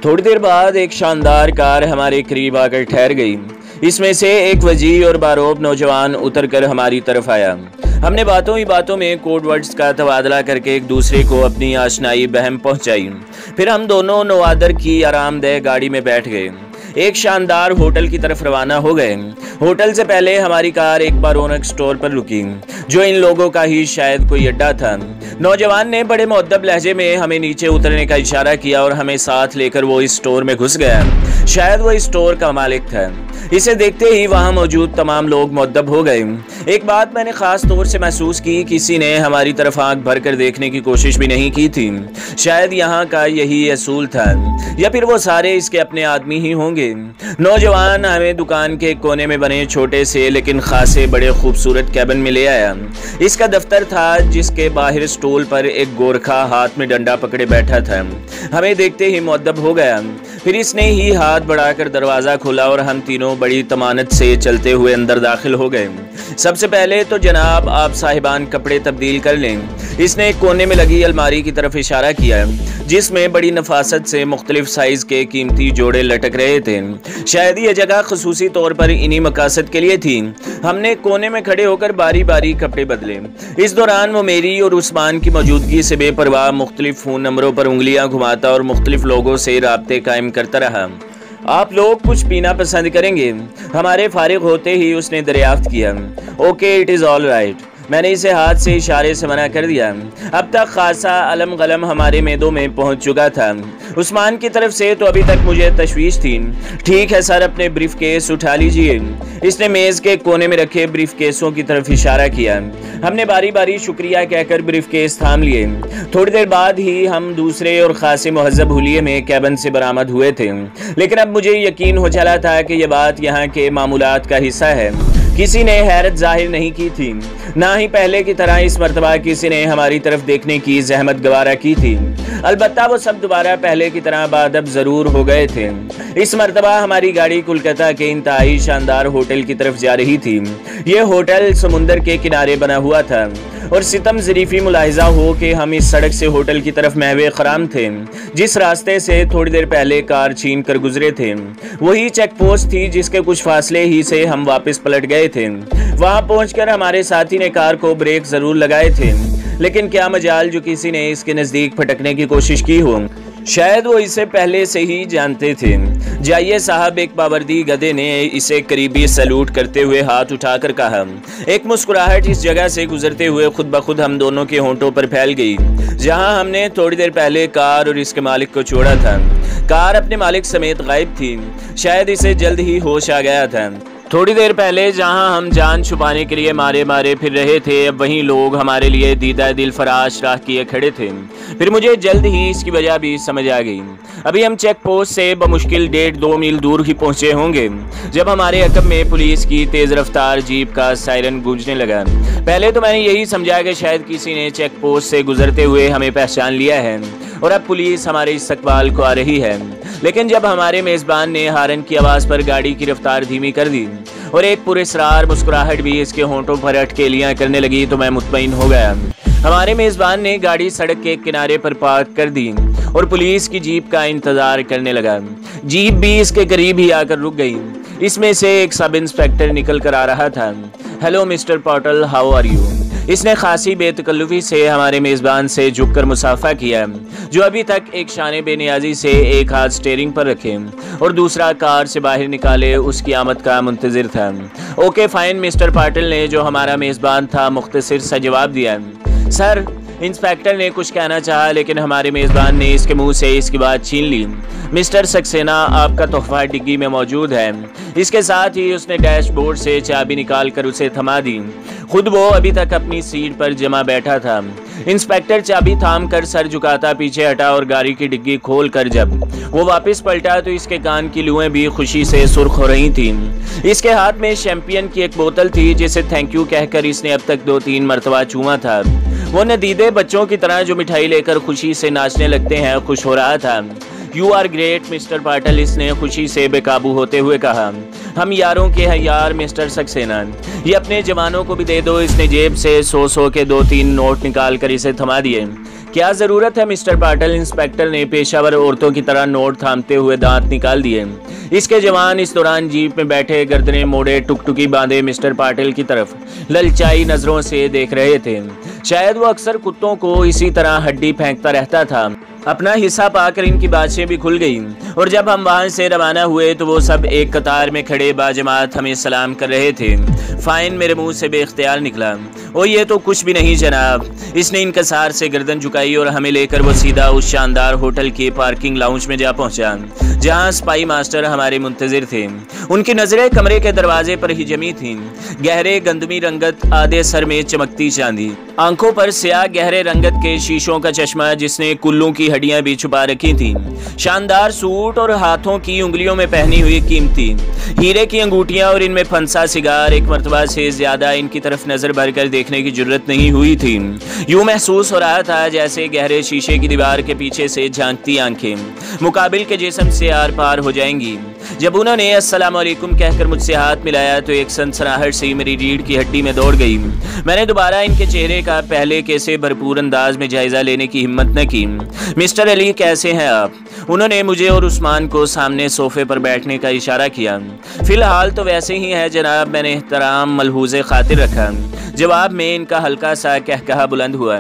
थोड़ी देर बाद एक शानदार कार हमारे करीब आकर ठहर गई। इसमें से एक वजी और बारोब नौजवान उतरकर हमारी तरफ आया। हमने बातों ही बातों में कोड वर्ड्स का तबादला करके एक दूसरे को अपनी आशनाई बहम पहुंचाई। फिर हम दोनों नवादर की आरामदेह गाड़ी में बैठ गए। एक शानदार होटल की तरफ रवाना हो गए। होटल से पहले हमारी कार एक बार रौनक स्टोर पर रुकी, जो इन लोगों का ही शायद कोई अड्डा था। नौजवान ने बड़े मुअद्दब लहजे में हमें नीचे उतरने का इशारा किया और हमें साथ लेकर वो इस स्टोर में घुस गया। शायद वो इस स्टोर का मालिक था। इसे देखते ही वहां मौजूद तमाम लोग मुअद्दब हो गए। एक बात मैंने खास तौर से महसूस की, किसी ने हमारी तरफ आंख भर कर देखने की कोशिश भी नहीं की थी। शायद यहाँ का यही असूल था, या फिर वो सारे इसके अपने आदमी ही होंगे। नौजवान हमें दुकान के कोने में बने छोटे से लेकिन खासे बड़े खूबसूरत कैबिन में ले आया। इसका दफ्तर था, जिसके बाहर स्टूल पर एक गोरखा हाथ में डंडा पकड़े बैठा था। हमें देखते ही मुअद्दब हो गया। फिर इसने ही हाथ बढ़ाकर दरवाज़ा खोला और हम तीनों बड़ी तमानत से चलते हुए अंदर दाखिल हो गए। सबसे पहले तो जनाब आप साहिबान कपड़े तब्दील कर लें। इसने एक कोने में लगी अलमारी की तरफ इशारा किया, जिसमें बड़ी नफासत से मुख्तलिफ साइज़ के कीमती जोड़े लटक रहे थे। शायद यह जगह खसूसी तौर पर इन्हीं मकासद के लिए थी। हमने कोने में खड़े होकर बारी बारी कपड़े बदले। इस दौरान वो मेरी और उस्मान की मौजूदगी से बेपरवाह मुख्तलिफ फ़ोन नंबरों पर उंगलियां घुमाता और मुख्तलिफ लोगों से राब्ते कायम करता रहा। आप लोग कुछ पीना पसंद करेंगे? हमारे फारिग होते ही उसने दरियाफ्त किया। Okay, it is all right. मैंने इसे हाथ से इशारे से मना कर दिया। अब तक खासा अलम गलम हमारे मेदों में पहुंच चुका था। उस्मान की तरफ से तो अभी तक मुझे तशवीश थी। ठीक है सर, अपने ब्रीफ केस उठा लीजिए। इसने मेज़ के कोने में रखे ब्रीफ केसों की तरफ इशारा किया। हमने बारी बारी शुक्रिया कहकर ब्रीफ केस थाम लिए। थोड़ी देर बाद ही हम दूसरे और खासे मुहज़्ज़ब हुलिये में कैबिन से बरामद हुए थे। लेकिन अब मुझे यकीन हो चला था कि यह बात यहाँ के मामूलात का हिस्सा है। किसी ने हैरत जाहिर नहीं की थी, ना ही पहले की तरह इस मर्तबा किसी ने हमारी तरफ देखने की जहमत गवारा की थी। अलबत्ता वो सब दोबारा पहले की तरह बादब जरूर हो गए थे। इस मर्तबा हमारी गाड़ी कोलकाता के इंतहाई शानदार होटल की तरफ जा रही थी। ये होटल समुंदर के किनारे बना हुआ था और सितम ज़रीफ़ी मुलाहिजा हो कि हम इस सड़क से होटल की तरफ महवे ख़राम थे, जिस रास्ते से थोड़ी देर पहले कार छीन कर गुजरे थे। वही चेक पोस्ट थी जिसके कुछ फासले ही से हम वापस पलट गए थे। वहां पहुंचकर हमारे साथी ने कार को ब्रेक ज़रूर लगाए थे, लेकिन क्या मजाल जो किसी ने इसके नज़दीक फटकने की कोशिश की हो। शायद वो इसे पहले से ही जानते थे। जाइए साहब, एक बावर्दी गधे ने इसे करीबी सैल्यूट करते हुए हाथ उठाकर कहा। एक मुस्कुराहट इस जगह से गुजरते हुए खुद ब खुद हम दोनों के होंठों पर फैल गई, जहां हमने थोड़ी देर पहले कार और इसके मालिक को छोड़ा था। कार अपने मालिक समेत गायब थी। शायद इसे जल्द ही होश आ गया था। थोड़ी देर पहले जहां हम जान छुपाने के लिए मारे मारे फिर रहे थे, अब वहीं लोग हमारे लिए दीदा दिल फराश राह किए खड़े थे। फिर मुझे जल्द ही इसकी वजह भी समझ आ गई। अभी हम चेक पोस्ट से बमुश्किल 1.5-2 मील दूर ही पहुंचे होंगे जब हमारे अकब में पुलिस की तेज़ रफ्तार जीप का सायरन गूंजने लगा। पहले तो मैंने यही समझा कि शायद किसी ने चेक पोस्ट से गुजरते हुए हमें पहचान लिया है और अब पुलिस हमारे इस्तकबाल को आ रही है। लेकिन जब हमारे मेज़बान ने हारन की आवाज़ पर गाड़ी की रफ्तार धीमी कर दी और एक पुरस्रार मुस्कुराहट भी इसके होंठों पर अटकेलियां करने लगी, तो मैं मुतमईन हो गया। हमारे मेज़बान ने गाड़ी सड़क के किनारे पर पार्क कर दी और पुलिस की जीप का इंतज़ार करने लगा। जीप भी इसके करीब ही आकर रुक गई। इसमें से एक सब इंस्पेक्टर निकल कर आ रहा था। हेलो मिस्टर पॉटल, हाउ आर यू? इसने खासी बेतकल्लुफ़ी से हमारे मेज़बान से झुककर मुसाफा किया, जो अभी तक एक शाने बेनियाजी से एक हाथ स्टीयरिंग पर रखे और दूसरा कार से बाहर निकाले उसकी आमद का मुंतज़िर था। ओके फाइन, मिस्टर पाटिल ने, जो हमारा मेज़बान था, मुख्तसर सा जवाब दिया। सर, इंस्पेक्टर ने कुछ कहना चाहा, लेकिन हमारे मेज़बान ने इसके मुंह से इसकी बात छीन ली। मिस्टर सक्सेना, आपका तोहफा डिग्गी में मौजूद है। इसके साथ ही उसने डैशबोर्ड से चाबी निकाल कर उसे थमा दी। खुद वो अभी तक अपनी सीट पर जमा बैठा था। इंस्पेक्टर चाबी थाम कर सर झुकाता पीछे हटा और गाड़ी की डिग्गी खोल कर जब वो वापस पलटा तो इसके कान की लुएं भी खुशी से सुर्ख हो रही थीं। इसके हाथ में शैंपियन की एक बोतल थी, जिसे थैंक यू कहकर इसने अब तक 2-3 मरतबा चूमा था। वो नदीदे बच्चों की तरह जो मिठाई लेकर खुशी से नाचने लगते हैं, खुश हो रहा था। You are great mister Patil, इसने खुशी से बेकाबू होते हुए कहा। हम यारों के हैं यार मिस्टर सक्सेना, ये अपने जवानों को भी दे दो। इसने जेब से 100 के 2-3 नोट निकाल कर इसे थमा दिए। क्या जरूरत है मिस्टर पाटिल? इंस्पेक्टर ने पेशावर औरतों की तरह नोट थामते हुए दांत निकाल दिए। इसके जवान इस दौरान जीप में बैठे गर्दनें मोड़े टुकटुकी बांधे मिस्टर पाटिल की तरफ ललचाई नजरों से देख रहे थे। शायद वो अक्सर कुत्तों को इसी तरह हड्डी फेंकता रहता था। अपना हिस्सा पाकर इनकी बातें भी खुल गई और जब हम वहां से रवाना हुए तो वो सब एक कतार में खड़े बाजमात हमें सलाम कर रहे थे। फाइन मेरे मुंह से बेख्तियार निकला, ओ ये तो कुछ भी नहीं जनाब। इसने इनकसार से गर्दन झुकाई और हमें लेकर वो सीधा उस शानदार होटल के पार्किंग लाउंज में जा पहुंचा जहां स्पाई मास्टर हमारे मुंतजिर थे। उनकी नजरें कमरे के दरवाजे पर ही जमी थीं। गहरे गंदमी रंगत, आधे सर में चमकती चांदी, आंखों पर स्याह गहरे रंगत के शीशों का चश्मा जिसने कुल्लू की हड्डियां भी छुपा रखी थीं, शानदार सूट और हाथों की उंगलियों में पहनी हुई कीमती हीरे की अंगूठियां और इनमें फंसा सिगार। एक मर्तबा से ज्यादा इनकी तरफ नजर भरकर देखने की जरूरत नहीं हुई थी। यूं महसूस हो रहा था जैसे गहरे शीशे की दीवार के पीछे से झांकती आंखें मुकाबिल के जिस्म से आर पार हो जाएंगी। जब उन्होंने अस्सलाम वालेकुम कहकर मुझसे हाथ मिलाया तो एक सनसनाहट सी मेरी रीढ़ की हड्डी में दौड़ गई। मैंने दोबारा इनके चेहरे का पहले के से भरपूर अंदाज में जायजा लेने की हिम्मत न की। मिस्टर अली कैसे हैं आप? उन्होंने मुझे और उस्मान को सामने सोफे पर बैठने का इशारा किया। फिलहाल तो वैसे ही है जनाब, मैंने एहतराम मलहूज़े खातिर रखा। जवाब में इनका हल्का सा कहकहा बुलंद हुआ।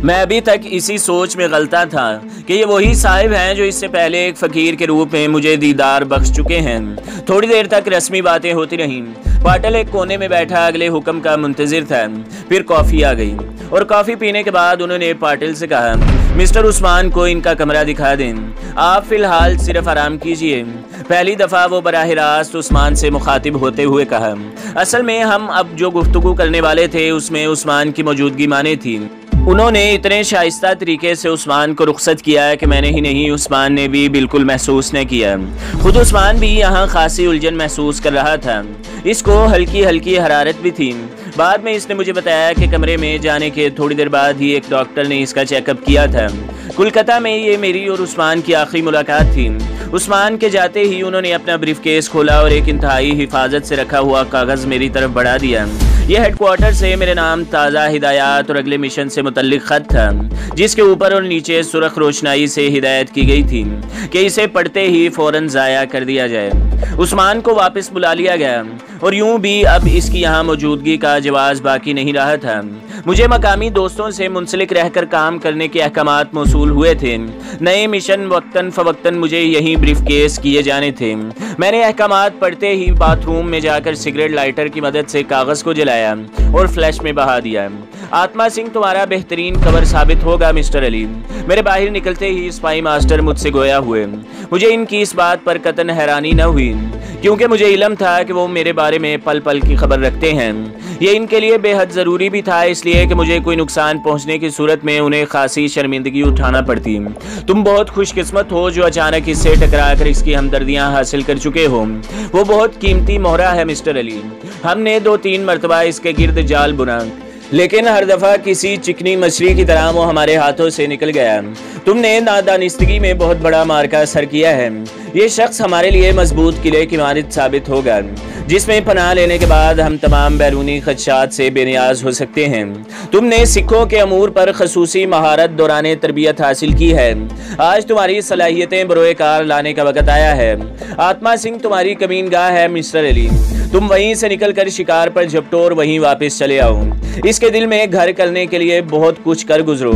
मैं अभी तक इसी सोच में गलता था कि ये वही साहिब हैं जो इससे पहले एक फ़कीर के रूप में मुझे दीदार बख्श चुके हैं। थोड़ी देर तक रस्मी बातें होती रहीं। पाटिल एक कोने में बैठा अगले हुक्म का मुंतजिर था। फिर कॉफ़ी आ गई और कॉफ़ी पीने के बाद उन्होंने पाटिल से कहा, मिस्टर उस्मान को इनका कमरा दिखा दें, आप फ़िलहाल सिर्फ आराम कीजिए। पहली दफ़ा वो बराह रास्त उस्मान से मुखातिब होते हुए कहा, असल में हम अब जो गुफ्तगू करने वाले थे उसमें उस्मान की मौजूदगी माने थी। उन्होंने इतने शाइस्ता तरीके से उस्मान को रुखसत किया है कि मैंने ही नहीं उस्मान ने भी बिल्कुल महसूस न किया। खुद उस्मान भी यहाँ खासी उलझन महसूस कर रहा था। इसको हल्की हल्की हरारत भी थी। बाद में इसने मुझे बताया कि कमरे में जाने के थोड़ी देर बाद ही एक डॉक्टर ने इसका चेकअप किया था। कोलकाता में ये मेरी और उस्मान की आखिरी मुलाकात थी। उस्मान के जाते ही उन्होंने अपना ब्रीफकेस खोला और एक इंतहाई हिफाजत से रखा हुआ कागज़ मेरी तरफ बढ़ा दिया। यह हेडक्वार्टर से मेरे नाम, ताज़ा हिदायत और अगले मिशन से मुतल्लिक ख़त था, जिसके ऊपर और नीचे सुर्ख रोशनाई से हिदायत की गई थी कि इसे पढ़ते ही फ़ौरन ज़ाया कर दिया जाए। उस्मान को वापस बुला लिया गया और यूं भी अब इसकी यहाँ मौजूदगी का जवाज़ बाकी नहीं रहा था। मुझे मकामी दोस्तों से मुंसलिक रहकर काम करने के अहकामात मौसूल हुए थे। नए मिशन वक्तन फ़वक्तन मुझे यहीं ब्रीफकेस किए जाने थे। मैंने अहकामात पढ़ते ही बाथरूम में जाकर सिगरेट लाइटर की मदद से कागज़ को जलाया और फ्लैश में बहा दिया। आत्मा सिंह तुम्हारा बेहतरीन कवर साबित होगा मिस्टर अली। मेरे बाहर निकलते ही स्पाई मास्टर मुझसे गोया हुए। मुझे इनकी इस बात पर कतन हैरानी न हुई क्योंकि मुझे इल्म था कि वो मेरे बारे में पल पल की खबर रखते हैं। ये इनके लिए बेहद ज़रूरी भी था, इसलिए कि मुझे कोई नुकसान पहुंचने की सूरत में उन्हें खासी शर्मिंदगी उठाना पड़ती। तुम बहुत खुशकिस्मत हो जो अचानक इससे टकरा कर इसकी हमदर्दियाँ हासिल कर चुके हो। वो बहुत कीमती मोहरा है मिस्टर अली। हमने 2-3 मरतबा इसके गिर्द जाल बुना, लेकिन हर दफ़ा किसी चिकनी मछली की तरह वो हमारे हाथों से निकल गया। तुमने नादानिस्तगी में बहुत बड़ा मार्का सर किया है। ये शख्स हमारे लिए मजबूत किले की इमारत साबित होगा, जिसमें पनाह लेने के बाद हम तमाम बैरूनी खदशात से बेनियाज हो सकते हैं। तुमने सिखों के अमूर पर खसूसी महारत दौरान तरबियत हासिल की है। आज तुम्हारी सलाहियतें बरोएकार लाने का वक़्त आया है। आत्मा सिंह तुम्हारी कमीनगाह है मिस्टर अली। तुम वहीं से निकलकर शिकार पर झपटो और वहीं वापस चले आओ। इसके दिल में घर करने के लिए बहुत कुछ कर गुजरो।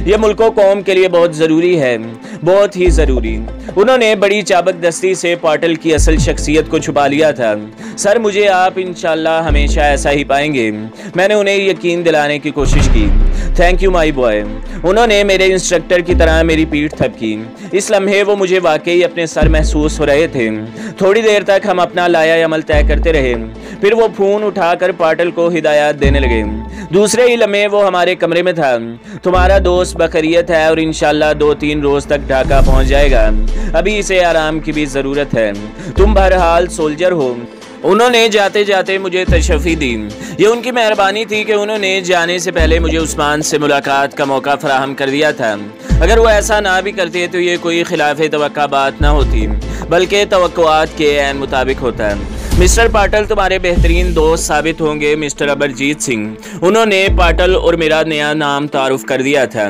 ये मुल्को कौम के लिए बहुत ज़रूरी है, बहुत ही ज़रूरी। उन्होंने बड़ी चाबक दस्ती से पाटिल की असल शख्सियत को छुपा लिया था। सर, मुझे आप इंशाल्लाह हमेशा ऐसा ही पाएंगे। मैंने उन्हें यकीन दिलाने की कोशिश की। Thank you my boy. उन्होंने मेरे इंस्ट्रक्टर की तरह मेरी पीठ थपकी। इस लम्हे वो मुझे वाकई अपने सर महसूस हो रहे थे। थोड़ी देर तक हम अपना लाया अमल तय करते रहे। फिर वो फ़ोन उठाकर पाटिल को हिदायत देने लगे। दूसरे ही लम्हे वो हमारे कमरे में था। तुम्हारा दोस्त बखैरियत है और इंशाल्लाह 2-3 रोज़ तक ढाका पहुंच जाएगा। अभी इसे आराम की भी ज़रूरत है। तुम बहरहाल सोल्जर हो। उन्होंने जाते जाते मुझे तशफ़ी दी। ये उनकी मेहरबानी थी कि उन्होंने जाने से पहले मुझे उस्मान से मुलाकात का मौका फराहम कर दिया था। अगर वो ऐसा ना भी करते तो ये कोई खिलाफ तवक्का बात ना होती, बल्कि तवक्कुआत के ऐन मुताबिक होता। मिस्टर पाटिल तुम्हारे बेहतरीन दोस्त साबित होंगे मिस्टर अमरजीत सिंह। उन्होंने पाटिल और मेरा नया नाम तारुफ कर दिया था।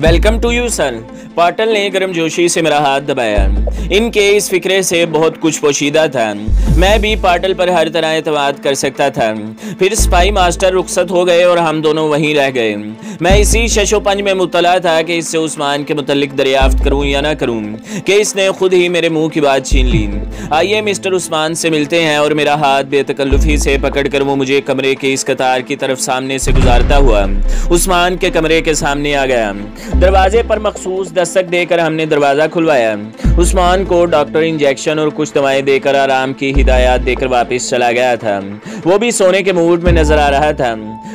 Welcome to you sir. Patil ने गर्मजोशी से मेरा हाथ दबाया। इनके इस फिक्रे से बहुत कुछ पोशीदा था। मैं भी पाटिल पर हर तरह एतमाद कर सकता था। फिर स्पाई मास्टर रुखसत हो गए और हम दोनों वहीं रह गए। मैं इसी शशोपंज में मुतला था कि इससे उस्मान के मुतल्लिक दरियाफ्त करूं या ना करूं कि इसने खुद ही मेरे मुंह की बात छीन ली। आइए मिस्टर उस्मान से मिलते हैं। और मेरा हाथ बेतकल्लुफी से पकड़कर वो मुझे कमरे के इस कतार की तरफ सामने से गुजारता हुआ उस्मान के कमरे के सामने आ गया। दरवाजे पर मखसूस दस्तक देकर हमने दरवाजा खुलवाया। उस्मान को डॉक्टर इंजेक्शन और कुछ दवाएं देकर आराम की हिदायत देकर वापस चला गया था। वो भी सोने के मूड में नजर आ रहा था।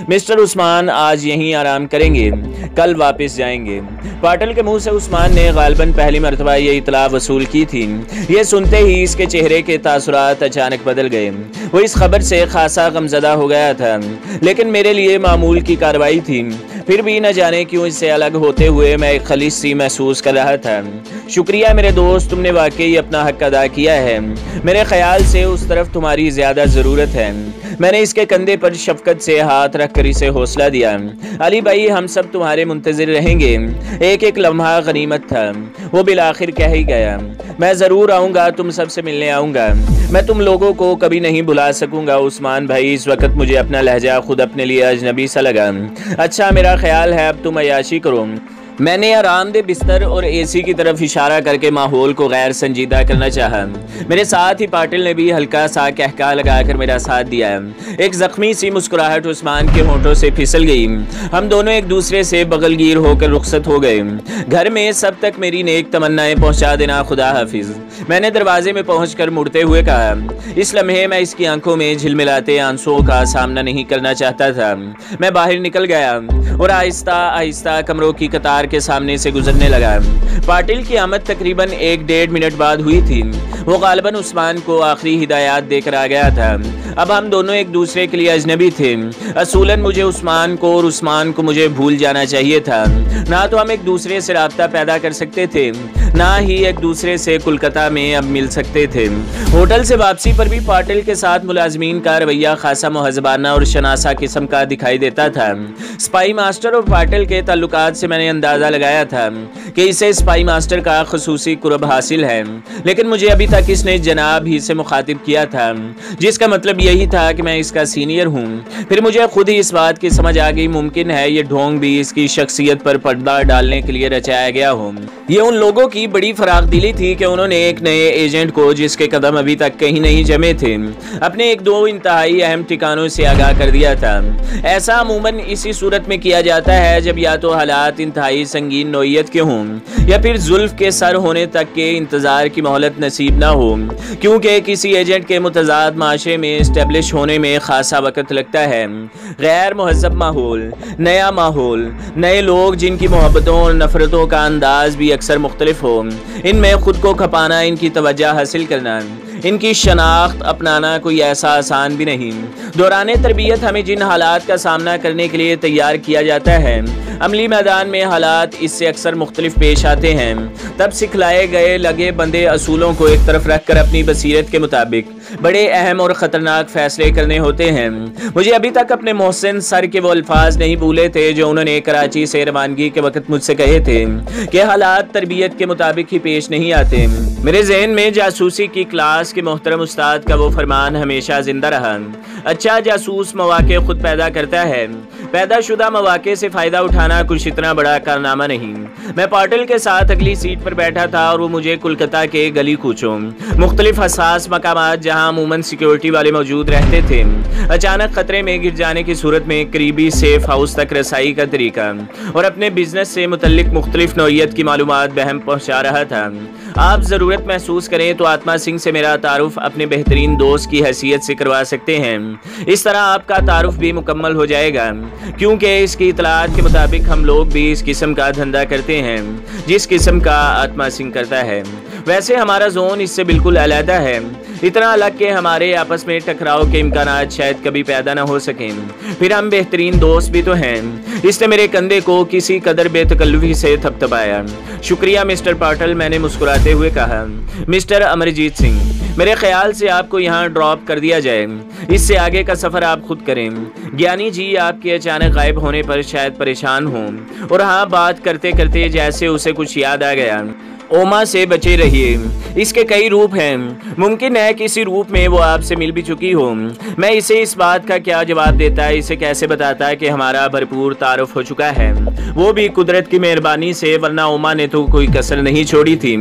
मिस्टर उस्मान आज यहीं आराम करेंगे, कल वापस जाएंगे। पाटिल के मुंह से उस्मान ने गालिबन पहली मरतबा ये इतला वसूल की थी। ये सुनते ही इसके चेहरे के तासुरात अचानक बदल गए। वो इस खबर से खासा गमजदा हो गया था, लेकिन मेरे लिए मामूल की कार्रवाई थी। फिर भी न जाने क्यों इससे अलग होते हुए मैं एक खलीस सी महसूस कर रहा था। शुक्रिया मेरे दोस्त, तुमने वाकई अपना हक अदा किया है। मेरे ख्याल से उस तरफ तुम्हारी ज्यादा ज़रूरत है। मैंने इसके कंधे पर शफकत से हाथ रखकर इसे हौसला दिया। अली भाई, हम सब तुम्हारे मुंतजिर रहेंगे। एक एक लम्हा गनीमत था। वो बिलाखिर कह ही गया, मैं ज़रूर आऊँगा, तुम सबसे मिलने आऊँगा। मैं तुम लोगों को कभी नहीं भुला सकूँगा। उस्मान भाई, इस वक्त मुझे अपना लहजा खुद अपने लिए अजनबी सा लगा। अच्छा, मेरा ख्याल है अब तुम अयाशी करो। मैंने आरामदेह बिस्तर और एसी की तरफ इशारा करके माहौल को गैर संजीदा करना चाहा। मेरे साथ ही पाटिल ने भी हल्का सा कहका लगाकर मेरा साथ दिया। एक जख्मी सी मुस्कुराहट उस्मान के होंठों से फिसल गई। हम दोनों एक दूसरे से बगलगीर होकर रुखसत हो गए। घर में सब तक मेरी नेक तमन्नाएं पहुंचा देना, खुदा हाफिज। मैंने दरवाजे में पहुंचकर मुड़ते हुए कहा। इस लम्हे मैं इसकी आंखों में झिलमिलाते आंसुओं का सामना नहीं करना चाहता था। मैं बाहर निकल गया और आहिस्ता आहिस्ता कमरों की कतार के सामने से गुजरने लगा। पाटिल की आमद तकरीबन 1-1.5 मिनट बाद हुई थी। वो गालिबन उस्मान को आखिरी हिदायत देकर आ गया था। अब हम दोनों एक दूसरे के लिए अजनबी थे। असूलन मुझे उस्मान को और उस्मान को मुझे भूल जाना चाहिए था। ना तो हम एक दूसरे से राब्ता पैदा कर सकते थे, ना ही एक दूसरे से कोलकाता में अब मिल सकते थे। होटल से वापसी पर भी पाटिल के साथ मुलाजमीन का रवैया खासा मुहज़्ज़बाना और शनासा किस्म का दिखाई देता था। स्पाई मास्टर और पाटिल के ताल्लुकात से मैंने अंदाजा लगाया था कि इसे स्पाई मास्टर का खुसूसी कुर्ब हासिल है, लेकिन मुझे अभी तक इसने जनाब ही से मुखातिब किया था, जिसका मतलब यही था कि मैं इसका सीनियर हूँ। फिर मुझे खुद ही इस बात की समझ आ गई, मुमकिन है ये ढोंग भी इसकी शख्सियत पर पर्दा डालने के लिए रचाया गया हो। ये उन लोगों की बड़ी फराखदिली थी कि उन्होंने एक नए एजेंट को, जिसके कदम अभी तक कहीं नहीं जमे थे, अपने 1-2 इंतहाई अहम ठिकानों से आगाह कर दिया था। ऐसा अमूमन इसी सूरत में किया जाता है जब या तो हालात इंतहाई संगीन नौइयत के हों या फिर जुल्फ के सर होने तक के इंतजार की मोहलत नसीब ना हो, क्योंकि किसी एजेंट के मुतजाद माशरे में इस्टेब्लिश होने में खासा वक्त लगता है। गैर मुहज़्ज़ब माहौल, नया माहौल, नए लोग जिनकी मोहब्बतों और नफरतों का अंदाज भी अक्सर मुख्तलिफ हो, इनमें खुद को खपाना, इनकी तवज्जो हासिल करना, इनकी शनाख्त अपनाना कोई ऐसा आसान भी नहीं। दौरान तरबियत हमें जिन हालात का सामना करने के लिए तैयार किया जाता है, अमली मैदान में हालात इससे अक्सर मुख्तलिफ पेश आते हैं। तब सिखलाए गए लगे बंदे असूलों को एक तरफ रखकर अपनी बसीरत के मुताबिक बड़े अहम और ख़तरनाक फैसले करने होते हैं। मुझे अभी तक अपने मोहसिन सर के वो अल्फाज नहीं भूले थे जो उन्होंने कराची से रवानगी के वक्त मुझसे कहे थे कि हालात तरबियत के मुताबिक ही पेश नहीं आते। मेरे जहन में जासूसी की क्लास के मोहतरम उस्ताद का वो फरमान हमेशा जिंदा रहा, अच्छा जासूस मौके खुद पैदा करता है, पैदाशुदा मौके से फ़ायदा उठाना कुछ इतना बड़ा कारनामा नहीं। मैं पाटिल के साथ अगली सीट पर बैठा था और वो मुझे कोलकाता के गली कूचों, मुख्तलिफ हसास मकामात जहाँ अमूमन सिक्योरिटी वाले मौजूद रहते थे, अचानक खतरे में गिर जाने की सूरत में करीबी सेफ हाउस तक रसाई का तरीका और अपने बिजनेस से मुतल्लिक मुख्तलिफ नौइयत की मालूमात बहम पहुँचा रहा था। आप ज़रूरत महसूस करें तो आत्मा सिंह से मेरा तारुफ अपने बेहतरीन दोस्त की हैसियत से करवा सकते हैं। इस तरह आपका तारुफ भी मुकम्मल हो जाएगा, क्योंकि इसकी इतलात के मुताबिक हम लोग भी इस किस्म का धंधा करते हैं जिस किस्म का आत्मा सिंह करता है। वैसे हमारा जोन इससे बिल्कुल अलग है, इतना अलग के हमारे आपस में टकराव के इम्कानात शायद कभी पैदा न हो सकें। फिर हम बेहतरीन दोस्त भी तो हैं। इसने मेरे कंधे को किसी कदर बेतकल्लुफी से थपथपाया। शुक्रिया मिस्टर पाटिल, मैंने मुस्कुराते हुए कहा। मिस्टर अमरजीत सिंह, मेरे ख्याल से आपको यहाँ ड्रॉप कर दिया जाए, इससे आगे का सफ़र आप खुद करें। ज्ञानी जी आपके अचानक गायब होने पर शायद परेशान हों, और हाँ, बात करते करते जैसे उसे कुछ याद आ गया। ओमा से बचे रहिए, इसके कई रूप हैं, मुमकिन है किसी रूप में वो आपसे मिल भी चुकी हो। मैं इसे इस बात का क्या जवाब देता है, इसे कैसे बताता है कि हमारा भरपूर तारुफ हो चुका है, वो भी कुदरत की मेहरबानी से, वरना ओमा ने तो कोई कसर नहीं छोड़ी थी।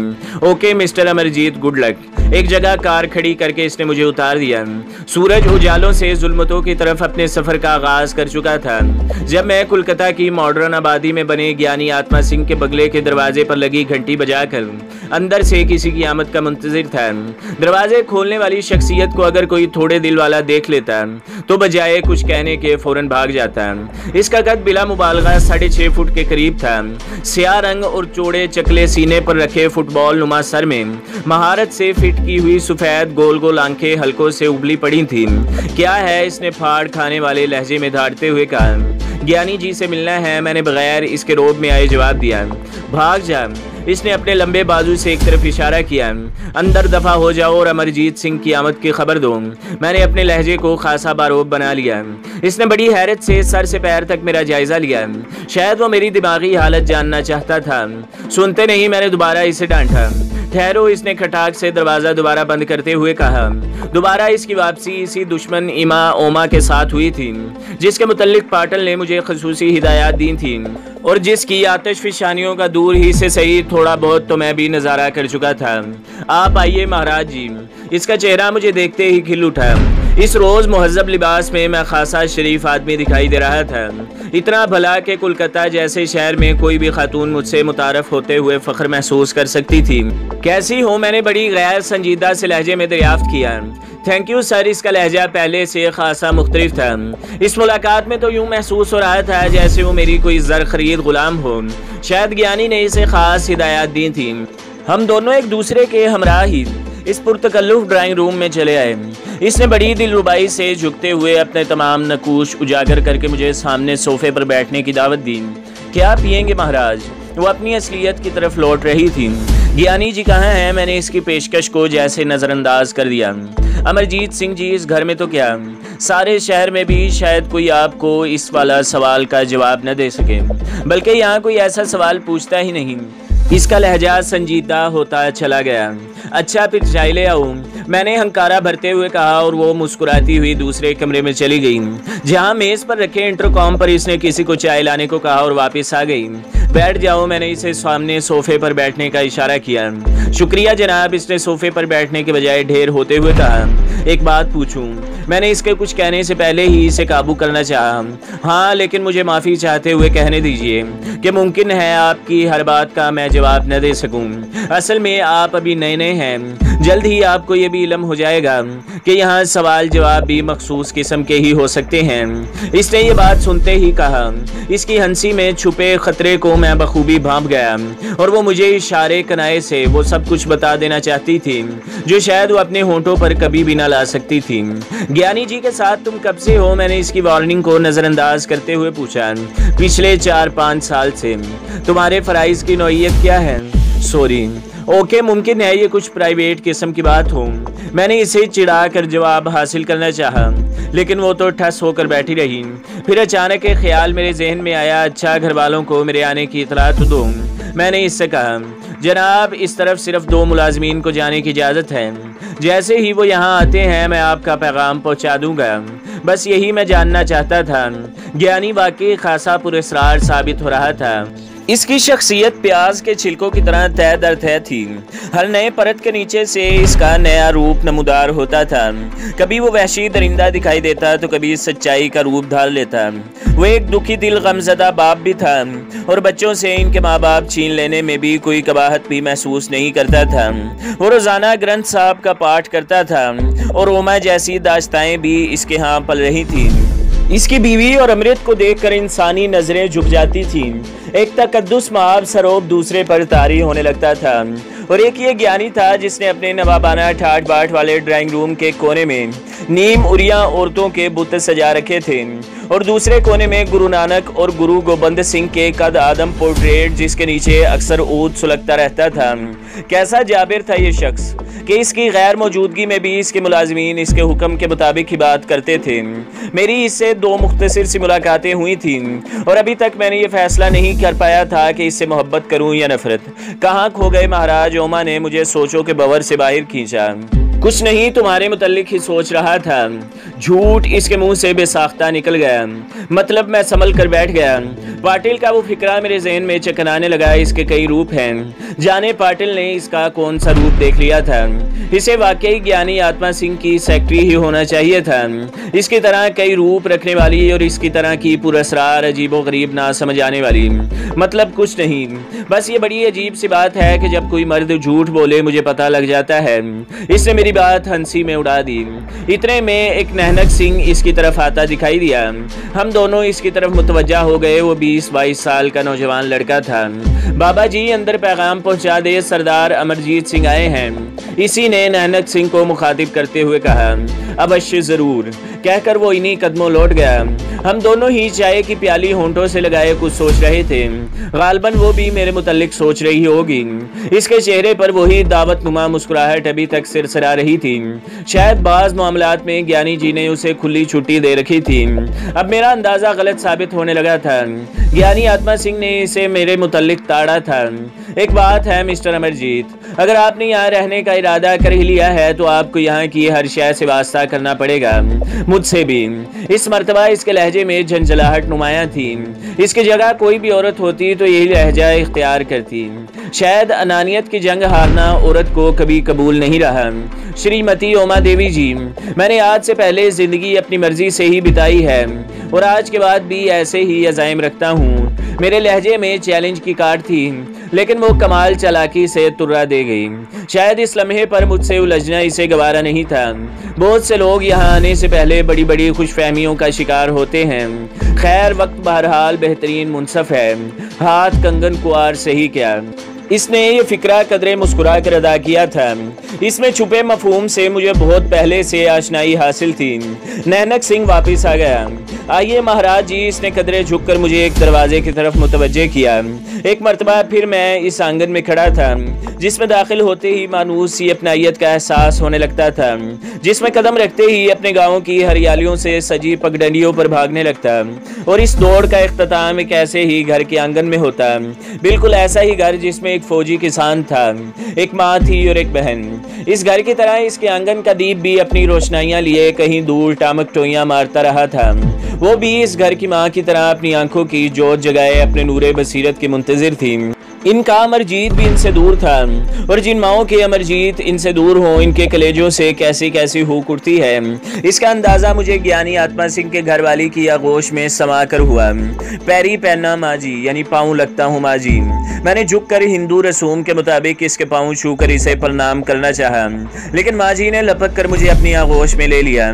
Okay mister Amarjeet, good luck. एक जगह कार खड़ी करके इसने मुझे उतार दिया। सूरज उजालों से जुल्मतों की तरफ अपने सफर का आगाज कर चुका था जब मैं कोलकाता की मॉडर्न आबादी में बने ज्ञानी आत्मा सिंह के बंगले के दरवाजे पर लगी घंटी बजाकर अंदर से किसी की आमद का मुंतजिर था। दरवाजे खोलने वाली शख्सियत को अगर कोई थोड़े दिल वाला देख लेता तो बजाय कुछ कहने के फौरन भाग जाता। इसका कद बिला मुबालगा 6.5 फुट के करीब था। स्याह रंग और चौड़े चकले सीने पर रखे फुटबॉल नुमा सर में महारत से फिट की हुई सफेद गोल गोल आंखें हल्कों से उबली पड़ी थी। क्या है, इसने फाड़ खाने वाले लहजे में धाड़ते हुए कहा। ज्ञानी जी से मिलना है, मैंने बगैर इसके रोब में आए जवाब दिया। भाग जा, इसने अपने लंबे बाजू से एक तरफ इशारा किया। अंदर दफा हो जाओ और अमरजीत सिंह की आमद की खबर दो। मैंने अपने लहजे को खासा बारोब बना लिया। इसने बड़ी हैरत से सर से पैर तक मेरा जायजा लिया। शायद वो मेरी दिमागी हालत जानना चाहता था। सुनते नहीं मैंने दोबारा इसे डांटा। ठहरो, इसने खटाक से दरवाजा दोबारा बंद करते हुए कहा। दोबारा इसकी वापसी इसी दुश्मन इमा ओमा के साथ हुई थी जिसके मुतल्लिक पाटल ने मुझे खसूसी हिदायत दी थी और जिसकी आतिशफशानियों का दूर ही से सही थोड़ा बहुत तो मैं भी नज़ारा कर चुका था। आप आइए महाराज जी। इसका चेहरा मुझे देखते ही खिल उठा। इस रोज़ मुहज्जब लिबास में मैं खासा शरीफ आदमी दिखाई दे रहा था। इतना भला कि कोलकाता जैसे शहर में कोई भी खातून मुझसे मुतारफ होते हुए फ़ख्र महसूस कर सकती थी। कैसी हो, मैंने बड़ी गैर संजीदा से लहजे में दरियाफ्त किया। Thank you sir. इसका लहजा पहले से खासा मुख्तलिफ था। इस मुलाकात में तो यूँ महसूस हो रहा था जैसे वो मेरी कोई ज़र खरीद गुलाम हो। शायद ज्ञानी ने इसे ख़ास हिदायत दी थी। हम दोनों एक दूसरे के हमरा ही इस पुरतकल्लुफ़ ड्राइंग रूम में चले आए। इसने बड़ी दिलरुबाई से झुकते हुए अपने तमाम नकूश उजागर करके मुझे सामने सोफे पर बैठने की दावत दी। क्या पिएंगे महाराज? वो अपनी असलियत की तरफ लौट रही थी। ज्ञानी जी कहाँ हैं? मैंने इसकी पेशकश को जैसे नज़रअंदाज कर दिया। अमरजीत सिंह जी इस घर में तो क्या, सारे शहर में भी शायद कोई आपको इस वाला सवाल का जवाब न दे सके, बल्कि यहाँ कोई ऐसा सवाल पूछता ही नहीं। इसका लहजा संजीदा होता चला गया। अच्छा फिर चाय ले आऊं, मैंने हंकारा भरते हुए कहा और वो मुस्कुराती हुई दूसरे कमरे में चली गई जहां मेज पर रखे इंटरकॉम पर इसने किसी को चाय लाने को कहा और वापस आ गई। बैठ जाओ, मैंने इसे सामने सोफे पर बैठने का इशारा किया। शुक्रिया जनाब, इसने सोफे पर बैठने के बजाय ढेर होते हुए कहा। एक बात पूछूं? मैंने इसके कुछ कहने से पहले ही इसे काबू करना चाहा। हाँ, लेकिन मुझे माफ़ी चाहते हुए कहने दीजिए कि मुमकिन है आपकी हर बात का मैं जवाब न दे सकूं। असल में आप अभी नए नए हैं, जल्द ही आपको ये भी इल्म हो जाएगा कि यहाँ सवाल जवाब भी मखसूस किस्म के ही हो सकते हैं। इसने ये बात सुनते ही कहा। इसकी हंसी में छुपे खतरे को मैं बखूबी भांप गया और वो मुझे इशारे कनाए से वो सब कुछ बता देना चाहती थी जो शायद वो अपने होंठों पर कभी भी ना ला सकती थी। ज्ञानी जी के साथ तुम कब से हो? मैंने इसकी वार्निंग को नज़रअंदाज करते हुए पूछा। पिछले 4-5 साल से। तुम्हारे फराइज की नौइयत क्या है? सॉरी। ओके, मुमकिन है ये कुछ प्राइवेट किस्म की बात हो। मैंने इसे चिढ़ा कर जवाब हासिल करना चाहा, लेकिन वो तो ठस होकर बैठी रही। फिर अचानक एक ख्याल मेरे जहन में आया। अच्छा, घर वालों को मेरे आने की इतला तो दो। मैंने इससे कहा, जनाब इस तरफ सिर्फ 2 मुलाजमीन को जाने की इजाज़त है। जैसे ही वो यहाँ आते हैं मैं आपका पैगाम पहुँचा दूँगा। बस यही मैं जानना चाहता था। ज्ञानी वाकई खासा पुरस्कार साबित हो रहा था। इसकी शख्सियत प्याज के छिलकों की तरह तय दर तय थी। हर नए परत के नीचे से इसका नया रूप नमूदार होता था। कभी वो वहशी दरिंदा दिखाई देता तो कभी सच्चाई का रूप धार लेता। वो एक दुखी दिल गमज़दा बाप भी था और बच्चों से इनके माँ बाप छीन लेने में भी कोई कबाहत भी महसूस नहीं करता था। वो रोज़ाना ग्रंथ साहब का पाठ करता था और ओमा जैसी दास्ताएं भी इसके यहाँ पल रही थी। इसकी बीवी और अमृत को देखकर इंसानी नजरें झुक जाती थीं। एक तकद्दुस माब सरोब दूसरे पर तारी होने लगता था और एक ये ज्ञानी था जिसने अपने नवाबाना ठाट बाट वाले ड्राइंग रूम के कोने में नीम उरिया औरतों के बुत सजा रखे थे और दूसरे कोने में गुरु नानक और गुरु गोबिंद सिंह के कद आदम पोर्ट्रेट जिसके नीचे अक्सर ऊद सुलगता रहता था। कैसा जाबिर था ये शख्स। कि इसकी गैर मौजूदगी में भी इसके मुलाजिमीन इसके हुक्म के मुताबिक ही बात करते थे। मेरी इससे 2 मुख्तसर सी मुलाकातें हुई थी और अभी तक मैंने ये फैसला नहीं कर पाया था कि इससे मोहब्बत करूं या नफरत। कहाँ खो गए महाराज। ओमा ने मुझे सोचों के बवर से बाहर खींचा। कुछ नहीं, तुम्हारे मुतल्लिक ही सोच रहा था। झूठ इसके मुंह से बेसाख्ता निकल गया। मतलब मैं संभल कर बैठ गया। पाटिल का वो फिक्रा मेरे जहन में चकनाने लगा। इसके कई रूप हैं, जाने पाटिल ने इसका कौन सा रूप देख लिया था। इसे वाकई ज्ञानी आत्मा सिंह की सेक्रेटरी ही होना चाहिए था। इसकी तरह कई रूप रखने वाली और इसकी तरह की पुरस्रार अजीबो गरीब ना समझ आने वाली। मतलब कुछ नहीं, बस ये बड़ी अजीब सी बात है कि जब कोई मर्द झूठ बोले मुझे पता लग जाता है। इसने मेरी बात हंसी में उड़ा दी। इतने में एक नहनक सिंह इसकी तरफ आता दिखाई दिया। हम दोनों इसकी तरफ मुतवज्जा हो गए। वो 20-22 साल का नौजवान लड़का था। बाबा जी अंदर पैगाम पहुंचा दे, सरदार अमरजीत सिंह आए हैं। इसी ने नहनक सिंह को मुखातिब करते हुए कहा। अवश्य जरूर कहकर वो इन्हीं कदमों लौट गया। हम दोनों ही चाय की प्याली होंठों से लगाए कुछ सोच रहे थे। गालबन वो भी मेरे मुतल्लिक सोच रही होगी। इसके चेहरे पर वही दावतनुमा मुस्कुराहट अभी तक सिरसरा रही थी। शायद बाज मामलात में ज्ञानी जी ने उसे खुली छुट्टी दे रखी थी। अब मेरा अंदाजा गलत साबित होने लगा था। ज्ञानी आत्मा सिंह ने इसे मेरे मुतल्लिक ताड़ा था। एक बात है मिस्टर अमरजीत, अगर आपने यहाँ रहने का इरादा कर ही लिया है तो आपको यहाँ की हर शय से वास्ता करना पड़ेगा, मुझसे भी। इस मर्तबा इसके लहजे में झंझलाहट नुमाया थी। इसकी जगह कोई भी औरत होती तो यही लहजा इख्तियार करती। शायद अनानियत की जंग हारना औरत को कभी कबूल नहीं रहा। श्रीमती ओमा देवी जी, मैंने आज से पहले जिंदगी अपनी मर्जी से ही बिताई है और आज के बाद भी ऐसे ही अज़ाइम रखता हूँ। मेरे लहजे में चैलेंज की काट थी, लेकिन वो कमाल चालाकी से तुर्रा दे गई। शायद इस लम्हे पर मुझसे उलझना इसे गवारा नहीं था। बहुत से लोग यहाँ आने से पहले बड़ी बड़ी खुशफहमियों का शिकार होते हैं। खैर, वक्त बहरहाल बेहतरीन मुनसफ है। हाथ कंगन कुआर सही क्या। इसने ये फिक्रा कदरे मुस्कुरा कर अदा किया था। इसमें छुपे मफहूम से मुझे बहुत पहले से आशनाई हासिल थी। नहनक सिंह वापस आ गया। आइए महाराज जी, इसने कदरे झुककर मुझे एक दरवाजे की तरफ मुतवज्जे किया। एक मर्तबा फिर मैं इस आंगन में खड़ा था, जिसमें दाखिल होते ही मानूस सी अपनाइयत का एहसास होने लगता था, जिसमें कदम रखते ही अपने गाँव की हरियालियों से सजी पगडंडियों पर भागने लगता। और इस दौड़ का इख्तिताम एक ऐसे ही घर के आंगन में होता, बिल्कुल ऐसा ही घर जिसमें एक फौजी किसान था, एक माँ थी और एक बहन। इस घर की तरह इसके आंगन का दीप भी अपनी रोशनाइयां लिए कहीं दूर टामक टोइयां मारता रहा था। वो भी इस घर की माँ की तरह अपनी आंखों की जोत जगाए अपने नूरे बसीरत की मुंतजिर थी। इनका अमरजीत भी इनसे दूर था, और जिन माओं के अमरजीत इनसे दूर हो, इनके कलेजों से कैसी कैसी हुक उठती है। इसका अंदाजा मुझे ज्ञानी आत्मा सिंह के घर वाली की आगोश में समा कर हुआ। पैरी पहनना माँ जी, यानी पाँव लगता हूँ माँ जी। मैंने झुक कर हिंदू रसूम के मुताबिक इसके पाँव छू कर इसे प्रणाम करना चाहा, लेकिन माँ जी ने लपक कर मुझे अपनी आगोश में ले लिया।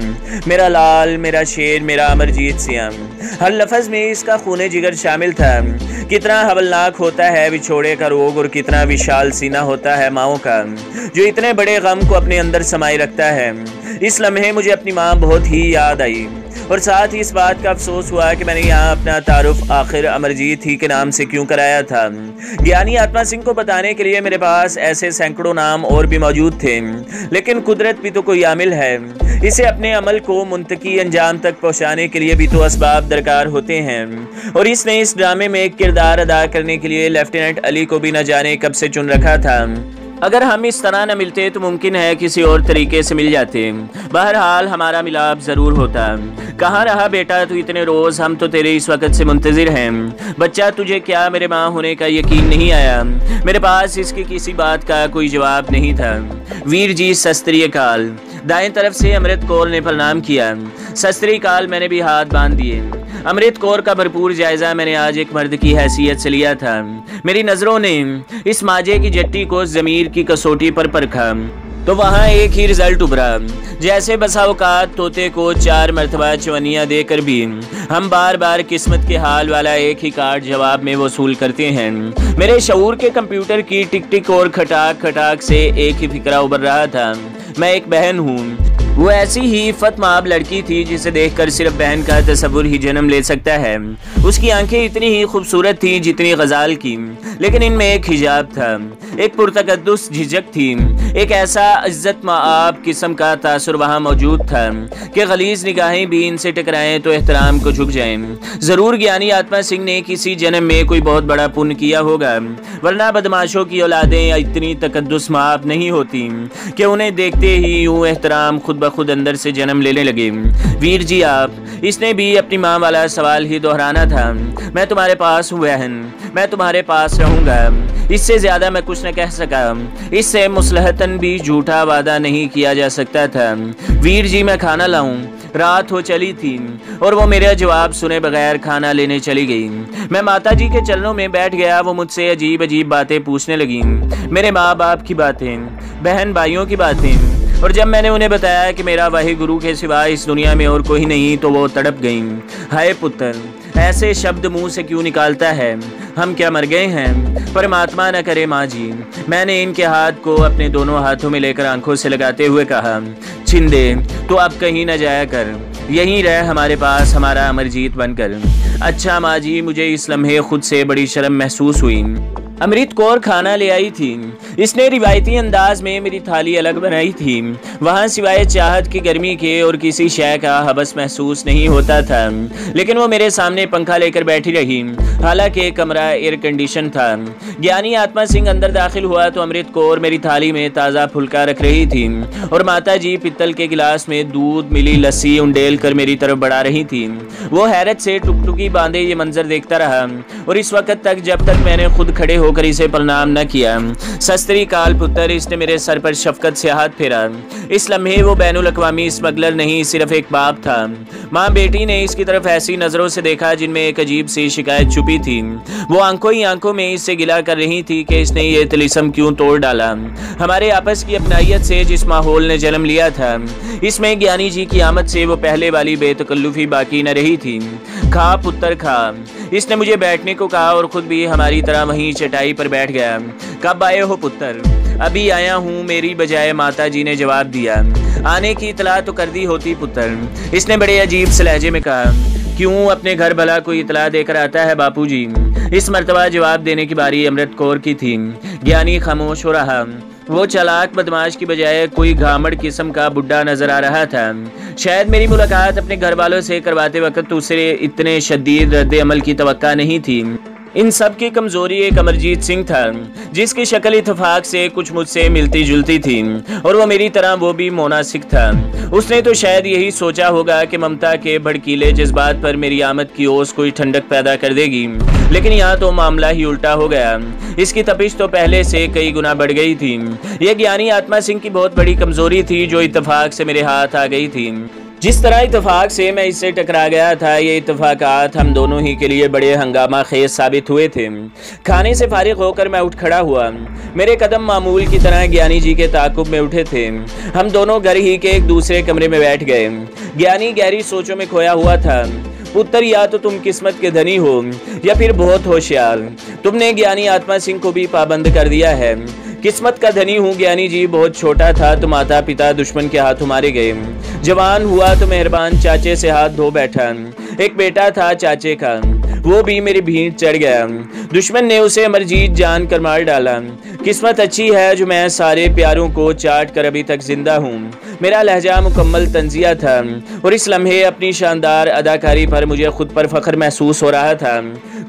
मेरा लाल, मेरा शेर, मेरा अमरजीत सिंह। हर लफ्ज में इसका खूने जिगर शामिल था। कितना हवलनाक होता है विछोड़े का रोग, और कितना विशाल सीना होता है माओं का, जो इतने बड़े गम को अपने अंदर समाये रखता है। इस लम्हे मुझे अपनी माँ बहुत ही याद आई, और साथ ही इस बात का अफसोस हुआ कि मैंने यहाँ अपना तारुफ आखिर अमरजीत ही के नाम से क्यों कराया था। ज्ञानी आत्मा सिंह को बताने के लिए मेरे पास ऐसे सैकड़ों नाम और भी मौजूद थे, लेकिन कुदरत भी तो कोई आमिल है। इसे अपने अमल को मुंतकी अंजाम तक पहुँचाने के लिए भी तो असबाब दरकार होते हैं, और इसने इस ड्रामे में एक किरदार अदा करने के लिए लेफ्टिनेंट अली को भी न जाने कब से चुन रखा था। अगर हम इस तरह न मिलते तो मुमकिन है किसी और तरीके से मिल जाते। बहरहाल हमारा मिलाप ज़रूर होता। कहाँ रहा बेटा तू इतने रोज़, हम तो तेरे इस वक्त से मुंतज़िर हैं। बच्चा, तुझे क्या मेरे माँ होने का यकीन नहीं आया? मेरे पास इसकी किसी बात का कोई जवाब नहीं था। वीर जी सत श्री अकाल। दाएं तरफ से अमृत कौर ने प्रणाम किया। सत श्री अकाल मैंने भी हाथ बांध दिए। अमृत कौर का भरपूर जायजा मैंने आज एक मर्द की हैसियत से लिया था। मेरी नज़रों ने इस माजे की जट्टी को ज़मीर की कसौटी पर परखा तो वहाँ एक ही रिजल्ट उभरा। जैसे बसा औकात तोते को 4 मरतबा चवनियाँ देकर भी हम बार बार किस्मत के हाल वाला एक ही कार्ड जवाब में वसूल करते हैं। मेरे शऊर के कंप्यूटर की टिक टिक और खटाक खटाक से एक ही फिक्रा उभर रहा था। मैं एक बहन हूँ। वो ऐसी ही इफ़्फ़त-माब लड़की थी जिसे देखकर सिर्फ बहन का तसव्वुर ही जन्म ले सकता है। उसकी आंखें इतनी ही खूबसूरत थी जितनी गज़ाल की, लेकिन इनमें एक हिजाब था, एक पुरतकद्दुस झिझक थी, एक ऐसा इज्जत माआब किस्म का तासुर वहाँ मौजूद था कि गलीज़ निगाहें भी इनसे टकराएं तो एहतराम को झुक जाएं। ज़रूर ज्ञानी आत्मा सिंह ने किसी जन्म में कोई बहुत बड़ा पुण्य किया होगा, वरना बदमाशों की औलादें इतनी तकद्दुस माआब नहीं होती कि उन्हें देखते ही यूँ एहतराम खुद ब खुद अंदर से जन्म लेने लगे। वीर जी आप, इसने भी अपनी माँ वाला सवाल ही दोहराना था। मैं तुम्हारे पास हूँ बहन, मैं तुम्हारे पास रहूँगा, इससे ज़्यादा मैं कुछ न कह सका। इससे मुसलहतन भी झूठा वादा नहीं किया जा सकता था। वीर जी मैं खाना लाऊं? रात हो चली थी और वो मेरा जवाब सुने बगैर खाना लेने चली गई। मैं माता जी के चरणों में बैठ गया। वो मुझसे अजीब अजीब बातें पूछने लगी, मेरे माँ बाप की बातें, बहन भाइयों की बातें, और जब मैंने उन्हें बताया कि मेरा वही गुरु के सिवा इस दुनिया में और कोई नहीं तो वो तड़प गई। हाय पुत्र, ऐसे शब्द मुंह से क्यों निकालता है? हम क्या मर गए हैं? परमात्मा न करे माँ जी। मैंने इनके हाथ को अपने दोनों हाथों में लेकर आंखों से लगाते हुए कहा, छिंदे तो अब कहीं न जाया कर, यहीं रह हमारे पास हमारा अमरजीत बनकर। अच्छा माँ जी, मुझे इस लम्हे खुद से बड़ी शर्म महसूस हुई। अमृत कौर खाना ले आई थी। इसने रिवायती अंदाज में मेरी थाली अलग बनाई थी। वहाँ सिवाय चाहत की गर्मी के और किसी शय का हबस महसूस नहीं होता था, लेकिन वो मेरे सामने पंखा लेकर बैठी रही। हालांकि कमरा एयर कंडीशन था। ज्ञानी आत्मा सिंह अंदर दाखिल हुआ तो अमृत कौर मेरी थाली में ताज़ा फुल्का रख रही थी और माता जी पित्तल के गिलास में दूध मिली लस्सी उंडेल कर मेरी तरफ बढ़ा रही थी। वो हैरत से टुकटुकी बांधे ये मंजर देखता रहा और इस वक्त तक जब तक मैंने खुद खड़े होकर इसे प्रणाम न किया। सस्त्री काल पुत्र, इसने मेरे सर पर शफकत से हाथ फेरा। इस लम्हे वो बैनुल अक़वामी स्मगलर नहीं, सिर्फ एक बाप था। माँ बेटी ने इसकी तरफ ऐसी नजरों से देखा जिनमें एक अजीब सी शिकायत छुपी थी। वो आंखों ही आंखों में इससे गिला कर रही थी कि इसने ये तिलिस्म क्यों तोड़ डाला। हमारे आपस की अपनाइयत से जिस माहौल ने जन्म लिया था, इसमें ज्ञानी जी की आमद से वो पहले वाली बेतकल्लुफी बाकी न रही थी। खा पुत्र खा, इसने मुझे बैठने को कहा और खुद भी हमारी तरह वहीं चटाई पर बैठ गया। कब आए हो पुत्र? अभी आया हूँ, मेरी बजाय माता जी ने जवाब दिया। आने की इतला तो कर दी होती पुत्र, इसने बड़े अजीब से लहजे में कहा। क्यों, अपने घर भला कोई इतला देकर आता है बापूजी? इस मर्तबा जवाब देने की बारी अमृत कौर की थी। ज्ञानी खामोश हो रहा। वो चालाक बदमाश की बजाय कोई घामड़ किस्म का बुड्ढा नजर आ रहा था। शायद मेरी मुलाकात अपने घर वालों से करवाते वक्त उसे इतने शदीद रद्द अमल की तवक्का नहीं थी। इन सब की कमजोरी एक अमरजीत सिंह था, जिसकी शक्ल इत्तेफाक से कुछ मुझसे मिलती जुलती थी और वो मेरी तरह वो भी मोनासिक था। उसने तो शायद यही सोचा होगा कि ममता के भड़कीले जज्बात पर मेरी आमद की ओस कोई ठंडक पैदा कर देगी, लेकिन यहाँ तो मामला ही उल्टा हो गया। इसकी तपिश तो पहले से कई गुना बढ़ गई थी। यह ज्ञानी आत्मा सिंह की बहुत बड़ी कमजोरी थी जो इत्तेफाक से मेरे हाथ आ गई थी। जिस तरह इत्तेफाक से मैं इससे टकरा गया था, ये इत्तेफाकात हम दोनों ही के लिए बड़े हंगामा खेज साबित हुए थे। खाने से फारिग होकर मैं उठ खड़ा हुआ। मेरे कदम मामूल की तरह ज्ञानी जी के ताकुब में उठे थे। हम दोनों घर ही के एक दूसरे कमरे में बैठ गए। ज्ञानी गहरी सोचों में खोया हुआ था। पुत्र, या तो तुम किस्मत के धनी हो या फिर बहुत होशियार। तुमने ज्ञानी आत्मा सिंह को भी पाबंद कर दिया है। किस्मत का धनी हूँ ज्ञानी जी, बहुत छोटा था तो माता पिता दुश्मन के हाथों मारे गए। जवान हुआ तो मेहरबान चाचे से हाथ धो बैठा। एक बेटा था चाचे का, वो भी मेरी भीड़ चढ़ गया। दुश्मन ने उसे अमरजीत जान कर मार डाला। किस्मत अच्छी है जो मैं सारे प्यारों को चाट कर अभी तक जिंदा हूँ। मेरा लहजा मुकम्मल तंजिया था और इस लम्हे अपनी शानदार अदाकारी पर मुझे खुद पर फख्र महसूस हो रहा था।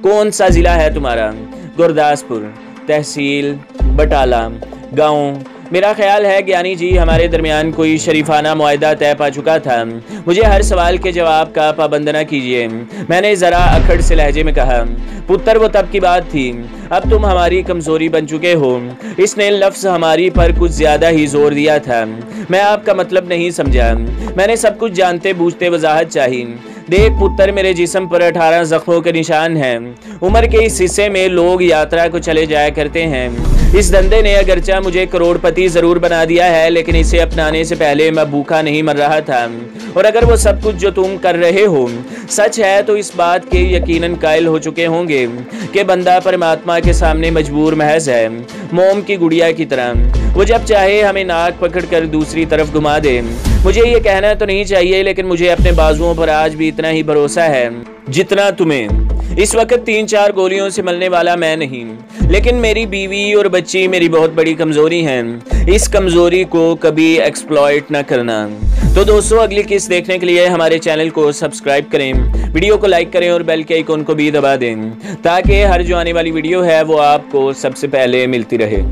कौन सा जिला है तुम्हारा? गुरदासपुर। तहसील बटाला। गाँव? मेरा ख्याल है ज्ञानी जी हमारे दरमियान कोई शरीफाना मुआहदा तय पा चुका था। मुझे हर सवाल के जवाब का पाबंद न कीजिए, मैंने ज़रा अखड़ से लहजे में कहा। पुत्र, वो तब की बात थी, अब तुम हमारी कमज़ोरी बन चुके हो। इसने लफ्ज़ हमारी पर कुछ ज़्यादा ही जोर दिया था। मैं आपका मतलब नहीं समझा। मैंने सब कुछ जानते बूझते वजाहत चाही। देख पुत्र, मेरे जिस्म पर 18 जख्मों के निशान हैं। उम्र के इस हिस्से में लोग यात्रा को चले जाया करते हैं। इस धंधे ने अगरचा मुझे करोड़पति जरूर बना दिया है, लेकिन इसे अपनाने से पहले मैं भूखा नहीं मर रहा था। और अगर वो सब कुछ जो तुम कर रहे हो सच है तो इस बात के यकीनन कायल हो चुके होंगे कि बंदा परमात्मा के सामने मजबूर महज है, मोम की गुड़िया की तरह। वो जब चाहे हमें नाक पकड़कर दूसरी तरफ घुमा दे। मुझे ये कहना तो नहीं चाहिए, लेकिन मुझे अपने बाजुओं पर आज भी इतना ही भरोसा है जितना तुम्हें। इस वक्त 3-4 गोलियों से मरने वाला मैं नहीं, लेकिन मेरी बीवी और बच्ची मेरी बहुत बड़ी कमजोरी हैं। इस कमजोरी को कभी एक्सप्लॉइट ना करना। तो दोस्तों, अगली किस्त देखने के लिए हमारे चैनल को सब्सक्राइब करें, वीडियो को लाइक करें और बेल के आइकन को भी दबा दें, ताकि हर जो आने वाली वीडियो है वो आपको सबसे पहले मिलती रहे।